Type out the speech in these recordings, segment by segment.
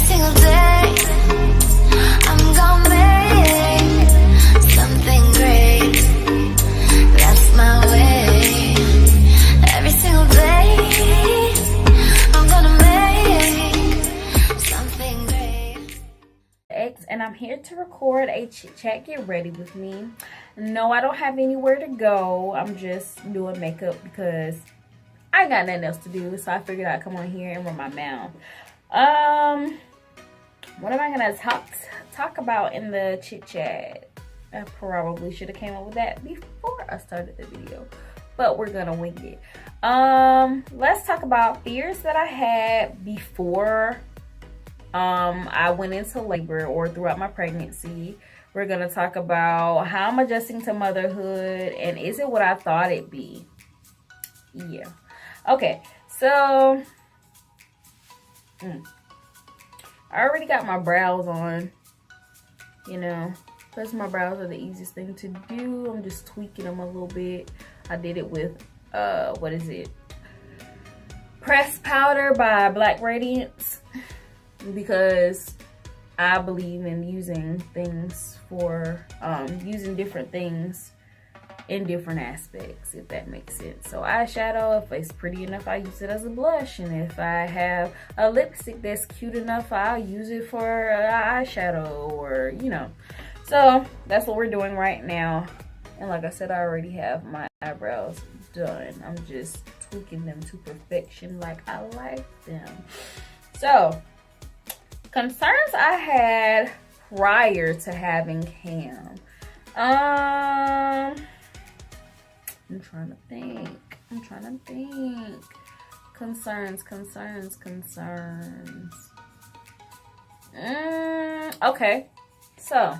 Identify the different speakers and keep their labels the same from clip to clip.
Speaker 1: single day, I'm gonna make something great. That's my way. Every single day, I'm gonna make something great.
Speaker 2: And I'm here to record a chit chat. Get ready with me. No, I don't have anywhere to go. I'm just doing makeup because I ain't got nothing else to do, so I figured I'd come on here and run my mouth. What am I gonna talk about in the chit chat? I probably should have came up with that before I started the video, but we're gonna wing it. Let's talk about fears that I had before I went into labor or throughout my pregnancy. We're gonna talk about how I'm adjusting to motherhood and is it what I thought it'd be? Yeah. Okay, so I already got my brows on, you know, because my brows are the easiest thing to do. I'm just tweaking them a little bit. I did it with, what is it? Pressed powder by Black Radiance, because I believe in using things for, using different things in different aspects, if that makes sense. So eyeshadow, if it's pretty enough, I use it as a blush, and if I have a lipstick that's cute enough, I'll use it for eyeshadow, or you know. So that's what we're doing right now. And like I said, I already have my eyebrows done. I'm just tweaking them to perfection like I like them. So concerns I had prior to having Cam. I'm trying to think. Concerns. Okay. So,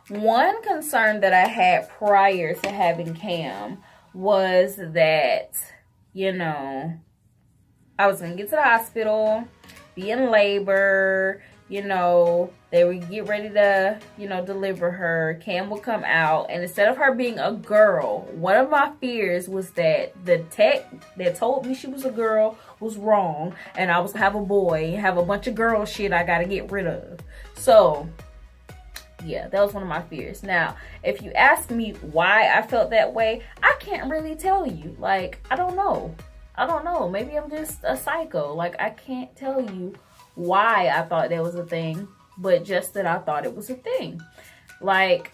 Speaker 2: one concern that I had prior to having Cam was that, you know, I was going to get to the hospital, be in labor, you know, they would get ready to, you know, deliver her. Cam would come out, and instead of her being a girl, one of my fears was that the tech that told me she was a girl was wrong, and I was gonna have a boy, have a bunch of girl shit I gotta get rid of. So, yeah, that was one of my fears. Now, if you ask me why I felt that way, I can't really tell you. Like, I don't know. Maybe I'm just a psycho. Like, I can't tell you why I thought that was a thing, but just that I thought it was a thing. Like,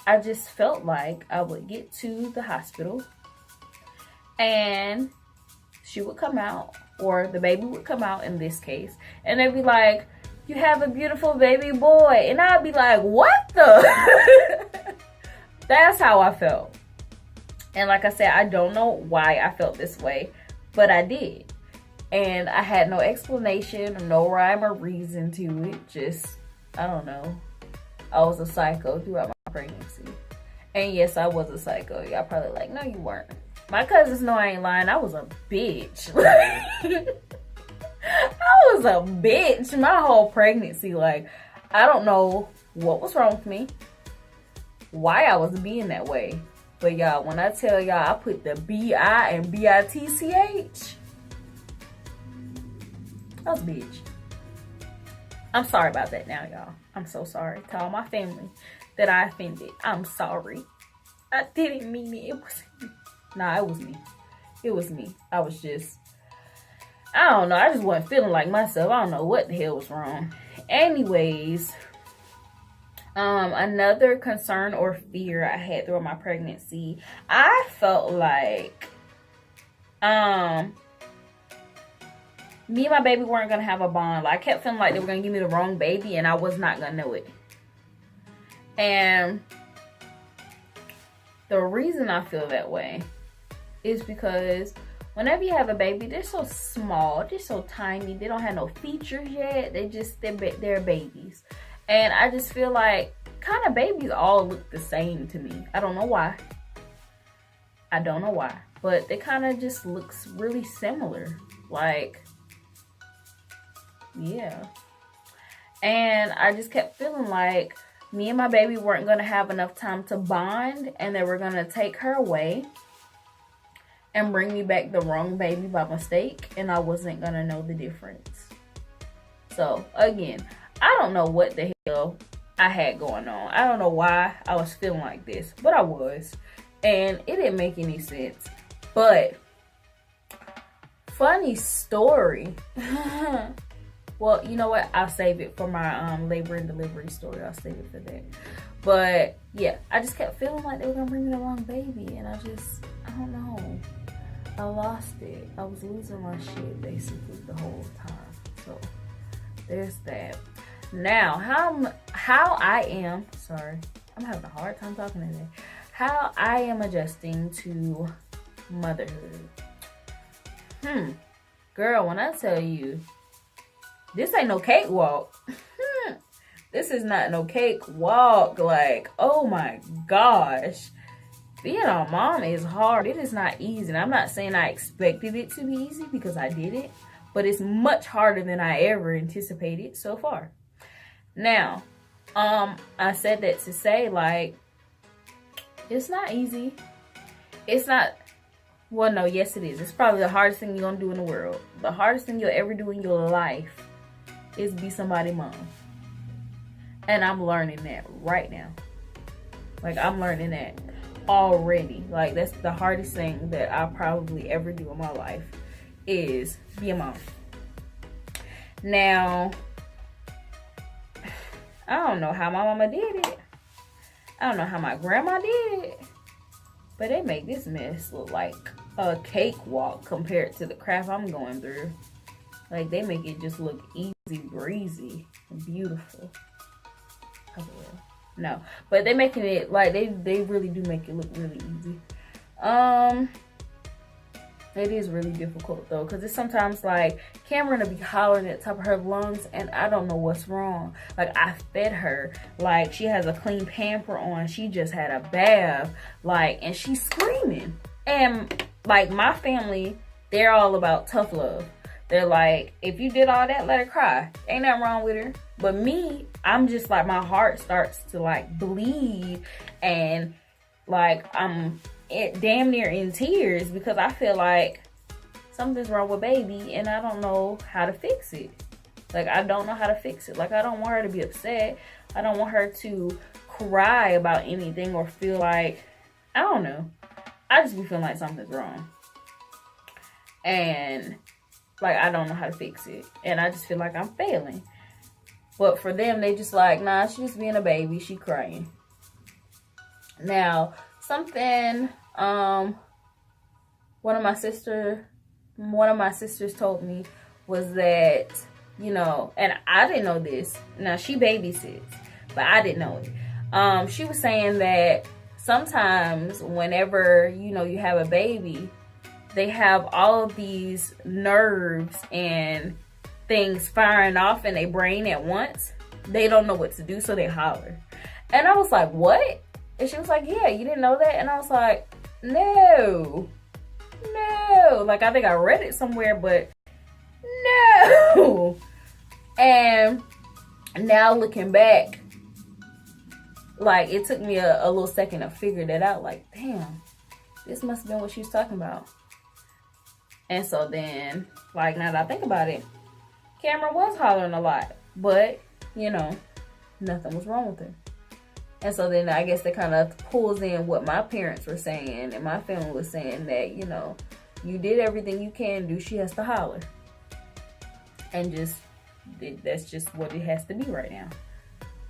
Speaker 2: I just felt like I would get to the hospital and she would come out, or the baby would come out in this case, and they'd be like, "You have a beautiful baby boy." And I'd be like, what the? That's how I felt. And like I said, I don't know why I felt this way, but I did. And I had no explanation, no rhyme or reason to it. Just, I don't know. I was a psycho throughout my pregnancy. And yes, I was a psycho. Y'all probably like, no, you weren't. My cousins know I ain't lying. I was a bitch. I was a bitch my whole pregnancy. Like, I don't know what was wrong with me, why I was being that way. But y'all, when I tell y'all I put the B-I and B-I-T-C-H, I was a bitch. I'm sorry about that now, y'all. I'm so sorry to all my family that I offended. I'm sorry. I didn't mean it. It wasn't me. Nah, it was me. It was me. I was just, I don't know. I just wasn't feeling like myself. I don't know what the hell was wrong. Anyways, another concern or fear I had throughout my pregnancy, I felt like, me and my baby weren't gonna have a bond. Like, I kept feeling like they were gonna give me the wrong baby and I was not gonna know it. And the reason I feel that way is because whenever you have a baby, they're so small, they're so tiny, they don't have no features yet. They're babies. And I just feel like kind of babies all look the same to me. I don't know why. But they kind of just looks really similar. Like, yeah. And I just kept feeling like me and my baby weren't going to have enough time to bond, and they were going to take her away and bring me back the wrong baby by mistake, and I wasn't going to know the difference. So again, I don't know what the hell I had going on. I don't know why I was feeling like this, but I was. And it didn't make any sense. But funny story. Well, you know what? I'll save it for my labor and delivery story. I'll save it for that. But yeah, I just kept feeling like they were gonna bring me the wrong baby, and I don't know. I lost it. I was losing my shit basically the whole time. So there's that. Now, how I am, sorry, I'm having a hard time talking today. How I am adjusting to motherhood. Girl, when I tell you, this ain't no cakewalk. This is not no cakewalk. Like, oh my gosh. Being a mom is hard. It is not easy. And I'm not saying I expected it to be easy, because I didn't. But it's much harder than I ever anticipated so far. Now, I said that to say, like, it's not easy. It's not, well, no, yes it is. It's probably the hardest thing you're going to do in the world. The hardest thing you'll ever do in your life is be somebody's mom. And I'm learning that right now. Like, I'm learning that already. Like, that's the hardest thing that I'll probably ever do in my life, is be a mom. Now, I don't know how my mama did it. I don't know how my grandma did it. But they make this mess look like a cakewalk compared to the crap I'm going through. Like, they make it just look easy breezy and beautiful. No, but they making it like they really do make it look really easy. It is really difficult though, because it's sometimes like Cameron will be hollering at the top of her lungs and I don't know what's wrong. Like, I fed her, like she has a clean pamper on, she just had a bath, like, and she's screaming. And like, my family, they're all about tough love. They're like, if you did all that, let her cry. Ain't nothing wrong with her. But me, I'm just like, my heart starts to like bleed, and like I'm damn near in tears, because I feel like something's wrong with baby and I don't know how to fix it. Like, I don't know how to fix it. Like, I don't want her to be upset. I don't want her to cry about anything or feel like, I don't know. I just be feeling like something's wrong. And like, I don't know how to fix it. And I just feel like I'm failing. But for them, they just like, nah, she's just being a baby. She crying. Now, something one of my sisters told me was that, you know, and I didn't know this. Now, she babysits, but I didn't know it. She was saying that sometimes whenever, you know, you have a baby, they have all of these nerves and things firing off in their brain at once. They don't know what to do, so they holler. And I was like, what? And she was like, yeah, you didn't know that? And I was like, no. Like, I think I read it somewhere, but no. And now looking back, like, it took me a little second to figure that out. Like, damn, this must have been what she was talking about. And so then, like, now that I think about it, Cameron was hollering a lot, but, you know, nothing was wrong with her. And so then I guess that kind of pulls in what my parents were saying and my family was saying, that, you know, you did everything you can do. She has to holler. And just, that's just what it has to be right now.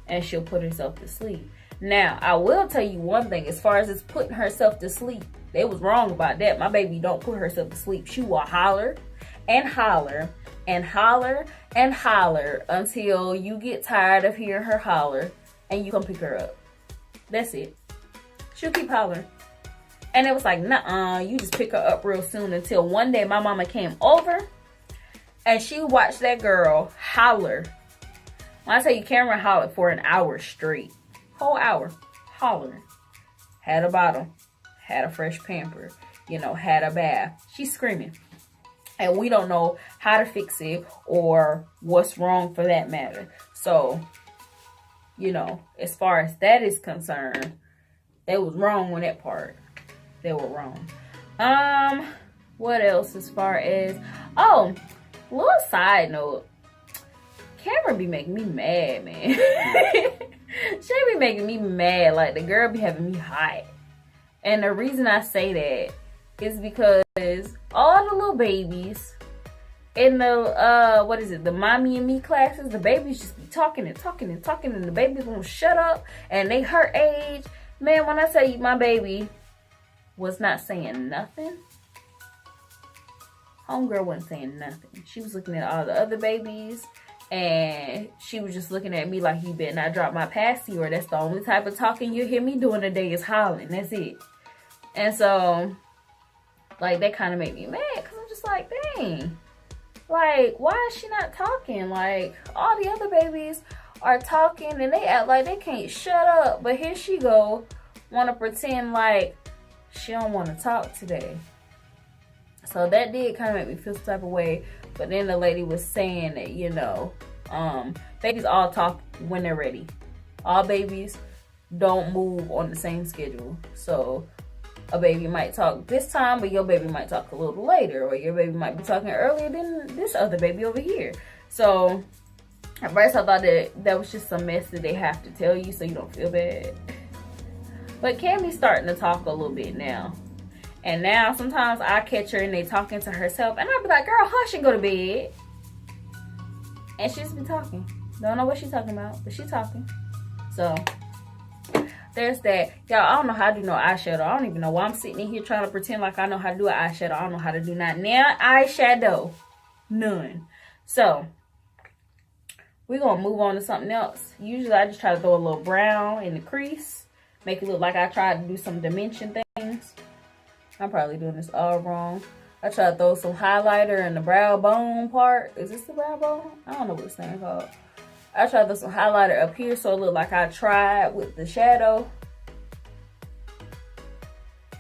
Speaker 2: And she'll put herself to sleep. Now, I will tell you one thing, as far as it's putting herself to sleep, they was wrong about that. My baby don't put herself to sleep. She will holler and holler and holler and holler until you get tired of hearing her holler and you come pick her up. That's it. She'll keep hollering. And it was like, nuh-uh, you just pick her up real soon, until one day my mama came over and she watched that girl holler. When I tell you, Cameron hollered for an hour straight. Whole hour hollering. Had a bottle. Had a fresh pamper. You know, had a bath. She's screaming. And we don't know how to fix it or what's wrong for that matter. So, you know, as far as that is concerned, they was wrong on that part. They were wrong. What else as far as, oh, little side note. Cameron be making me mad, man. She be making me mad. Like, the girl be having me hot. And the reason I say that is because all the little babies in the the mommy and me classes, the babies just be talking and talking and talking, and the babies won't shut up, and they her age. Man, when I tell you my baby was not saying nothing, homegirl wasn't saying nothing. She was looking at all the other babies, and she was just looking at me like, you better not drop my passy, or that's the only type of talking you hear me doing today is hollering. That's it. And so, like, that kind of made me mad, because I'm just like, dang. Like, why is she not talking? Like, all the other babies are talking, and they act like they can't shut up. But here she go, want to pretend like she don't want to talk today. So that did kind of make me feel some type of way. But then the lady was saying that, you know, babies all talk when they're ready. All babies don't move on the same schedule. So a baby might talk this time, but your baby might talk a little later, or your baby might be talking earlier than this other baby over here. So at first I thought that was just some mess that they have to tell you so you don't feel bad. But Cammie's starting to talk a little bit now. And now sometimes I catch her and they talking to herself, and I'll be like, girl, hush and go to bed. And she just be talking. Don't know what she's talking about, but she's talking. So there's that. Y'all, I don't know how to do no eyeshadow. I don't even know why I'm sitting in here trying to pretend like I know how to do an eyeshadow. I don't know how to do not now eyeshadow. None. So we're going to move on to something else. Usually I just try to throw a little brown in the crease. Make it look like I tried to do some dimension things. I'm probably doing this all wrong. I try to throw some highlighter in the brow bone part. Is this the brow bone? I don't know what this thing called. I tried to throw some highlighter up here so it looked like I tried with the shadow.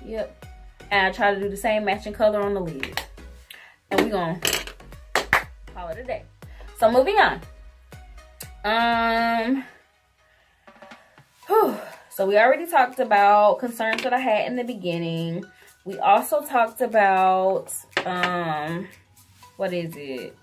Speaker 2: Yep. And I try to do the same matching color on the lid. And we're going to call it a day. So moving on. So we already talked about concerns that I had in the beginning. We also talked about, what is it?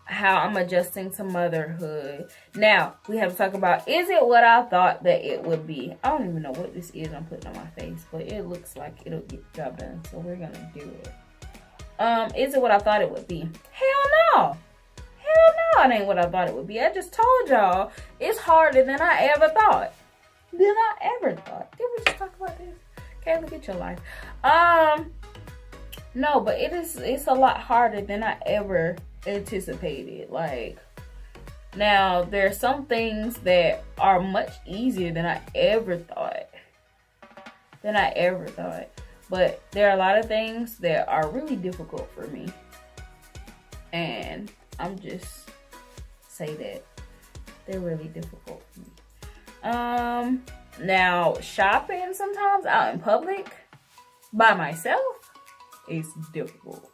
Speaker 2: How I'm adjusting to motherhood. Now, we have to talk about, is it what I thought that it would be? I don't even know what this is I'm putting on my face, but it looks like it'll get the job done, so we're going to do it. Is it what I thought it would be? Hell no. Hell no, it ain't what I thought it would be. I just told y'all it's harder than I ever thought. Did we just talk about this? Okay, look at your life. No, but it's a lot harder than I ever anticipated. Like, now there are some things that are much easier than I ever thought. But there are a lot of things that are really difficult for me. And I'm just say that they're really difficult for me. Now shopping sometimes out in public by myself is difficult.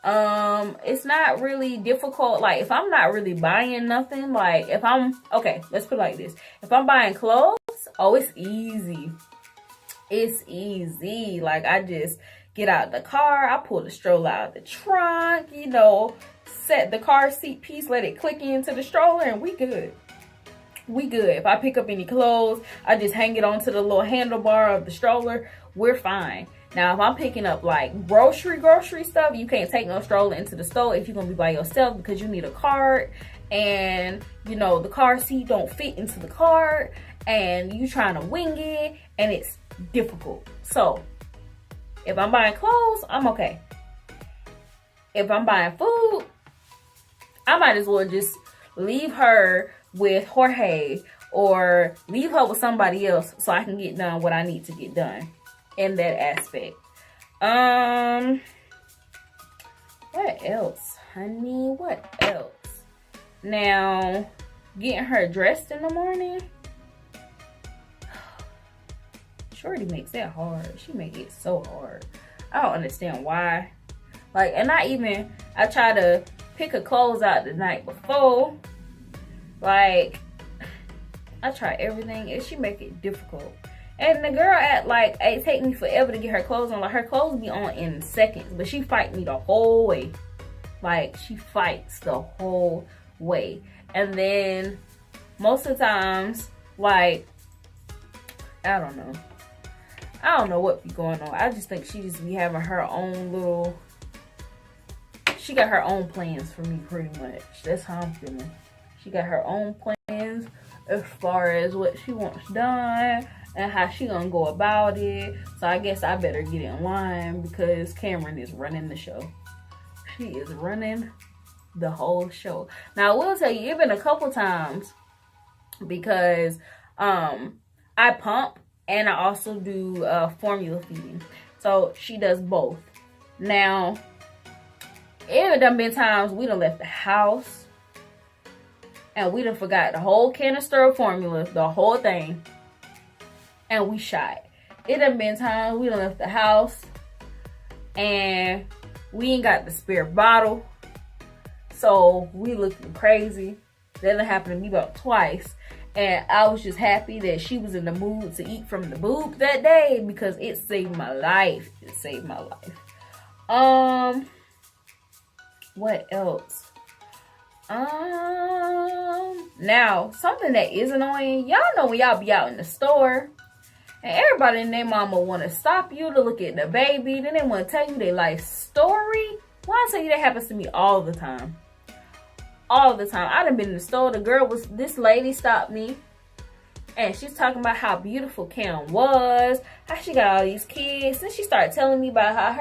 Speaker 2: It's not really difficult. Like, if I'm not really buying nothing, like if I'm, okay, let's put it like this. If I'm buying clothes, oh, it's easy. It's easy. Like, I just get out the car, I pull the stroller out of the trunk, you know, set the car seat piece, let it click into the stroller, and we good. We good. If I pick up any clothes, I just hang it onto the little handlebar of the stroller. We're fine. Now, if I'm picking up like grocery stuff, you can't take no stroller into the store if you're gonna be by yourself, because you need a cart, and you know the car seat don't fit into the cart, and you trying to wing it, and it's difficult. So if I'm buying clothes, I'm okay. If I'm buying food, I might as well just leave her with Jorge or leave her with somebody else so I can get done what I need to get done in that aspect. What else, honey? What else? Now, getting her dressed in the morning. Shorty makes that hard. She make it so hard. I don't understand why. Like, and I try to pick her clothes out the night before. Like, I try everything and she make it difficult. And the girl act like it take me forever to get her clothes on. Like, her clothes be on in seconds, but she fight me the whole way. Like, she fights the whole way. And then most of the times, like, I don't know what be going on. I just think she just be having her own little, she got her own plans for me pretty much. That's how I'm feeling. She got her own plans as far as what she wants done and how she gonna go about it. So I guess I better get in line because Cameron is running the show. She is running the whole show. Now I will tell you, it's been a couple times because I pump and I also do formula feeding. So she does both. Now, it done been times we done left the house and we done forgot the whole canister of formula, the whole thing, and we shot. It done been times we done left the house and we ain't got the spare bottle, so we looking crazy. That done happened to me about twice, and I was just happy that she was in the mood to eat from the boob that day because it saved my life. It saved my life. What else? Now, something that is annoying, y'all know when y'all be out in the store and everybody and their mama want to stop you to look at the baby, then they want to tell you their life story. Well, I tell you, that happens to me all the time. All the time. I done been in the store, this lady stopped me and she's talking about how beautiful Cam was, how she got all these kids. Then she started telling me about how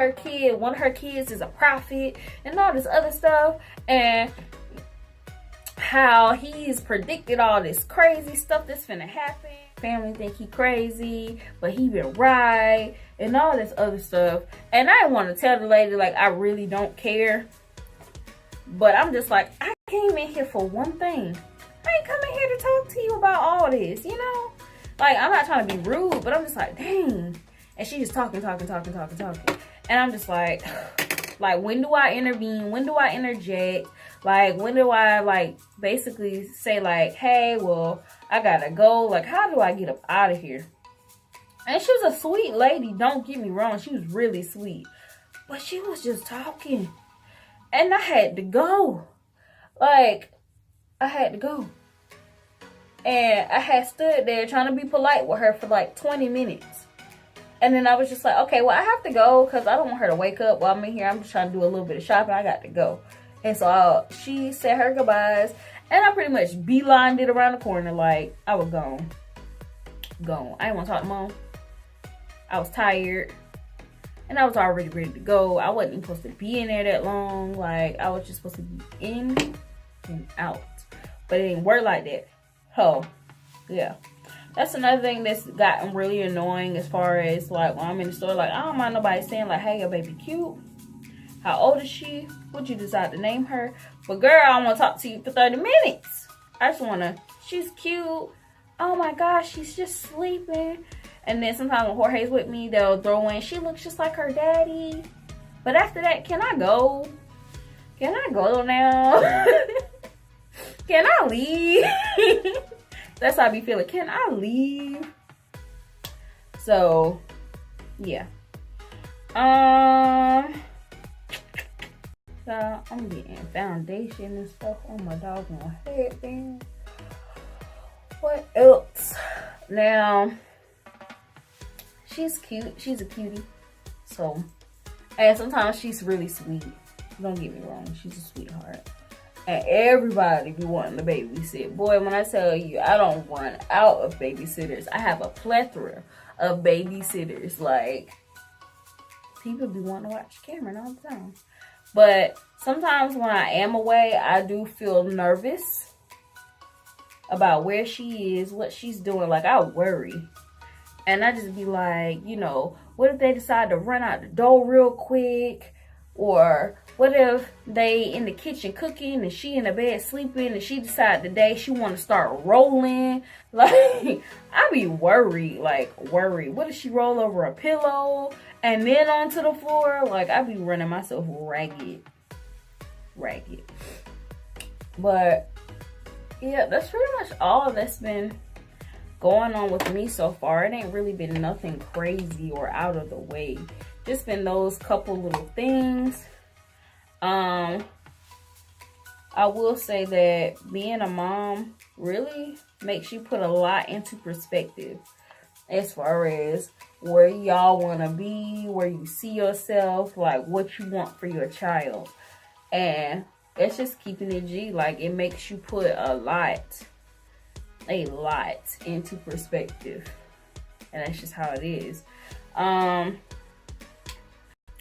Speaker 2: one of her kids is a prophet and all this other stuff, and how he's predicted all this crazy stuff that's finna happen. Family think he crazy, but he been right, and all this other stuff. And I want to tell the lady, like, I really don't care, but I'm just like, I came in here for one thing. I ain't coming here to talk to you about all this, you know? Like, I'm not trying to be rude, but I'm just like, dang. And she just talking. And I'm just like, when do I intervene? When do I interject? Like, when do I, like, basically say, like, hey, well, I gotta go. Like, how do I get up out of here? And she was a sweet lady. Don't get me wrong. She was really sweet. But she was just talking. And I had to go. Like, I had to go. And I had stood there trying to be polite with her for like 20 minutes. And then I was just like, okay, well, I have to go because I don't want her to wake up while I'm in here. I'm just trying to do a little bit of shopping. I got to go. And so she said her goodbyes. And I pretty much beelined it around the corner like I was gone. Gone. I didn't want to talk to Mom. I was tired. And I was already ready to go. I wasn't even supposed to be in there that long. Like, I was just supposed to be in and out. But it didn't work like that. Oh, yeah. That's another thing that's gotten really annoying as far as, like, when I'm in the store. Like, I don't mind nobody saying, like, hey, your baby cute. How old is she? Would you decide to name her? But, girl, I want to talk to you for 30 minutes. I just want to, she's cute. Oh, my gosh, she's just sleeping. And then sometimes when Jorge's with me, they'll throw in, she looks just like her daddy. But after that, can I go? Can I go now? Can I leave? That's how I be feeling. Can I leave? So, yeah. So I'm getting foundation and stuff on my doggone headband. What else? Now, she's cute. She's a cutie. So, and sometimes she's really sweet. Don't get me wrong. She's a sweetheart. And everybody be wanting to babysit. Boy, when I tell you, I don't run out of babysitters. I have a plethora of babysitters. Like, people be wanting to watch Cameron all the time. But sometimes when I am away, I do feel nervous about where she is, what she's doing. Like, I worry. And I just be like, you know, what if they decide to run out the door real quick? Or what if they in the kitchen cooking and she in the bed sleeping and she decide today she want to start rolling? Like, I be worried, What if she roll over a pillow and then onto the floor? Like, I be running myself ragged. But, yeah, that's pretty much all that's been going on with me so far. It ain't really been nothing crazy or out of the way. Just been those couple little things. I will say that being a mom really makes you put a lot into perspective as far as where y'all want to be, where you see yourself, like what you want for your child. And it's just keeping it G. Like, it makes you put a lot into perspective. And that's just how it is.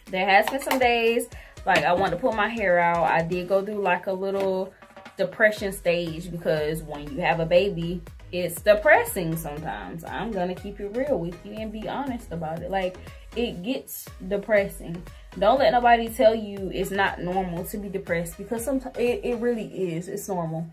Speaker 2: There has been some days like I want to pull my hair out. I did go through like a little depression stage, because when you have a baby, it's depressing sometimes. I'm gonna keep it real with you and be honest about it. Like, it gets depressing. Don't let nobody tell you it's not normal to be depressed, because sometimes it really is. It's normal.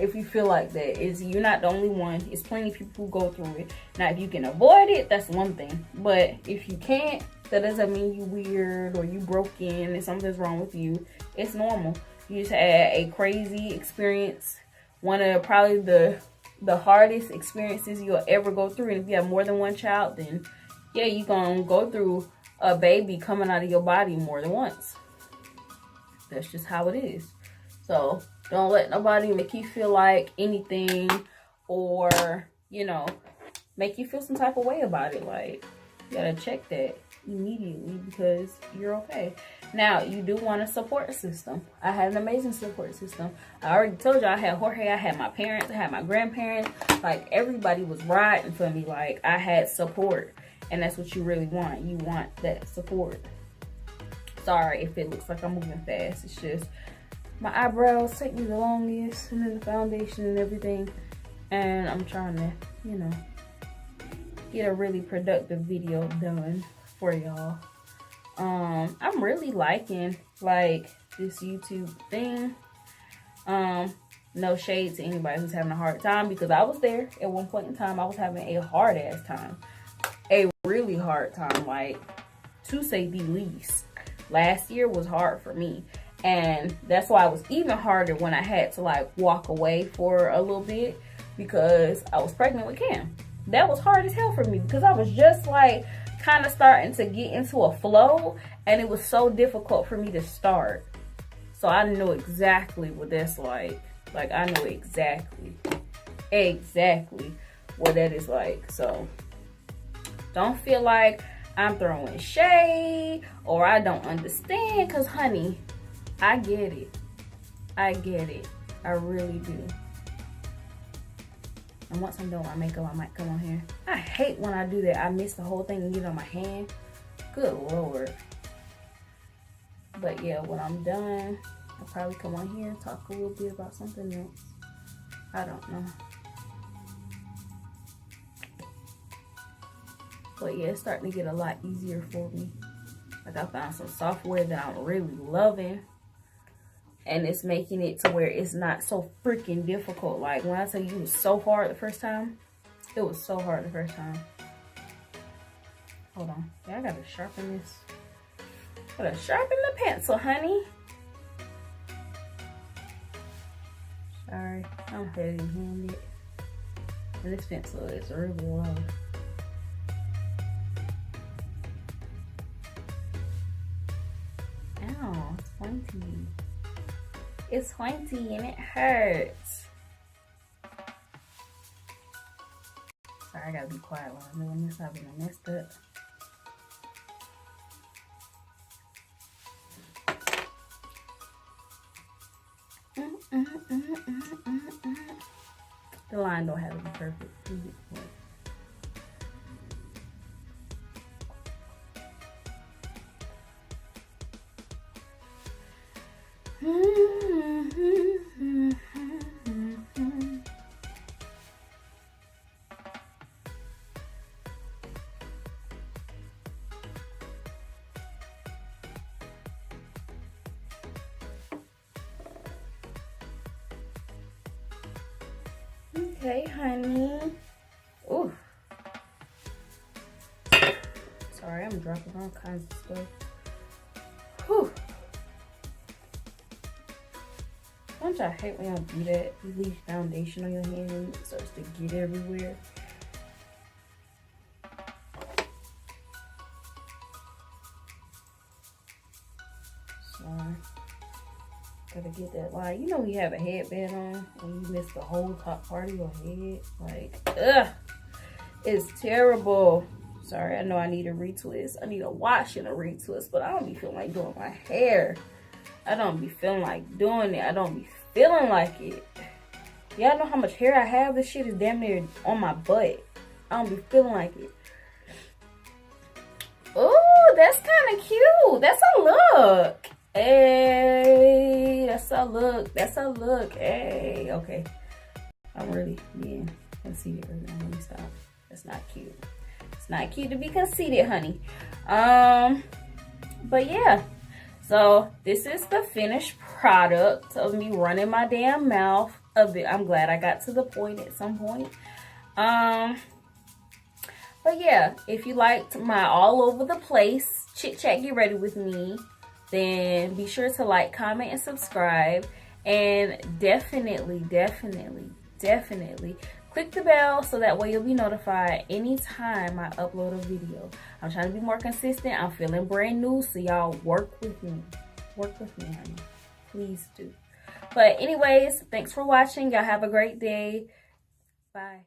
Speaker 2: If you feel like that, you're not the only one. It's plenty of people who go through it. Now, if you can avoid it, that's one thing. But if you can't, that doesn't mean you weird or you broken and something's wrong with you. It's normal. You just had a crazy experience. One of probably the hardest experiences you'll ever go through. And if you have more than one child, then yeah, you're gonna go through a baby coming out of your body more than once. That's just how it is. So don't let nobody make you feel like anything, or, you know, make you feel some type of way about it. Like, you gotta check that immediately, because you're okay. Now, you do want a support system. I had an amazing support system. I already told you I had Jorge, I had my parents, I had my grandparents. Like, everybody was riding for me. Like, I had support. And that's what you really want. You want that support. Sorry if it looks like I'm moving fast. It's just my eyebrows take me the longest, and then the foundation and everything. And I'm trying to, you know, get a really productive video done for y'all. I'm really liking like this YouTube thing. No shade to anybody who's having a hard time, because I was there at one point in time. I was having a hard ass time, a really hard time, like, to say the least. Last year was hard for me, and that's why it was even harder when I had to like walk away for a little bit, because I was pregnant with Cam. That was hard as hell for me, because I was just like kind of starting to get into a flow, and it was so difficult for me to start. So I know exactly what that's like. Like, I know exactly what that is like. So don't feel like I'm throwing shade or I don't understand, because honey, I get it. I get it. I really do. And once I'm done with my makeup, I might come on here. I hate when I do that. I miss the whole thing and get it on my hand. Good Lord. But yeah, when I'm done, I'll probably come on here and talk a little bit about something else. I don't know. But yeah, it's starting to get a lot easier for me. Like, I found some software that I'm really loving, and it's making it to where it's not so freaking difficult. Like, when I tell you it was so hard the first time, it was so hard the first time. Hold on. Yeah, I gotta sharpen this. Gotta sharpen the pencil, honey. Sorry, I'm heavy-handed. And this pencil is really low. Ow, it's pointy. It's pointy and it hurts. Sorry, I gotta be quiet while I'm doing this. I've been messed up. The line don't have to be perfect. Okay, honey. Ooh. Sorry, I'm dropping all kinds of stuff. Whew. Don't y'all hate when y'all do that? You leave foundation on your hand and it starts to get everywhere. Sorry. Gotta get that line. You know when you have a headband on and you miss the whole top part of your head? Like, ugh. It's terrible. Sorry, I know I need a retwist. I need a wash and a retwist, but I don't be feeling like doing my hair. I don't be feeling like doing it. I don't be feeling like it. Y'all know how much hair I have? This shit is damn near on my butt. I don't be feeling like it. Oh, that's kind of cute. That's a look. Hey, that's a look. That's a look. Hey, okay. I'm really being conceited right now. Let me stop. That's not cute. It's not cute to be conceited, honey. But yeah. So this is the finished product of me running my damn mouth a bit. I'm glad I got to the point at some point. But yeah, if you liked my all over the place chit chat get ready with me, then be sure to like, comment, and subscribe. And definitely click the bell so that way you'll be notified anytime I upload a video. I'm trying to be more consistent. I'm feeling brand new, so y'all work with me. Work with me, honey. Please do. But anyways, thanks for watching. Y'all have a great day. Bye.